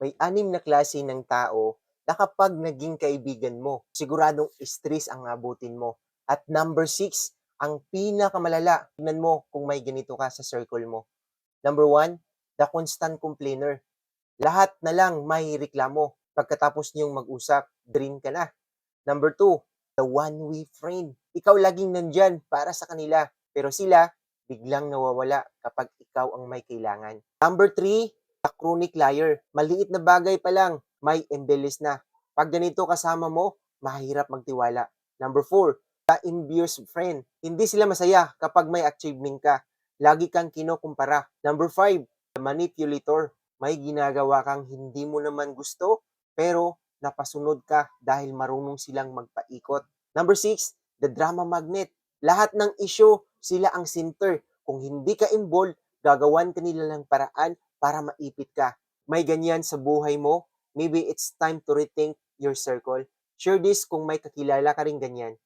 May anim na klase ng tao na kapag naging kaibigan mo, siguradong stress ang abutin mo. At number 6, ang pinakamalala, tingnan mo kung may ganito ka sa circle mo. Number 1, the constant complainer. Lahat na lang may reklamo. Pagkatapos niyong mag-usap, drain ka na. Number 2, the one-way friend. Ikaw laging nandyan para sa kanila, pero sila biglang nawawala kapag ikaw ang may kailangan. Number 3, the chronic liar. Maliit na bagay pa lang, may embellis na. Pag ganito kasama mo, mahirap magtiwala. Number 4, the envious friend. Hindi sila masaya kapag may achievement ka. Lagi kang kinukumpara. Number 5, the manipulator. May ginagawa kang hindi mo naman gusto, pero napasunod ka dahil marunong silang magpaikot. Number 6, the drama magnet. Lahat ng issue, sila ang center. Kung hindi ka involved, gagawan ka nila ng paraan para maipit ka. May ganyan sa buhay mo, maybe it's time to rethink your circle. Share this kung may kakilala ka rin ganyan.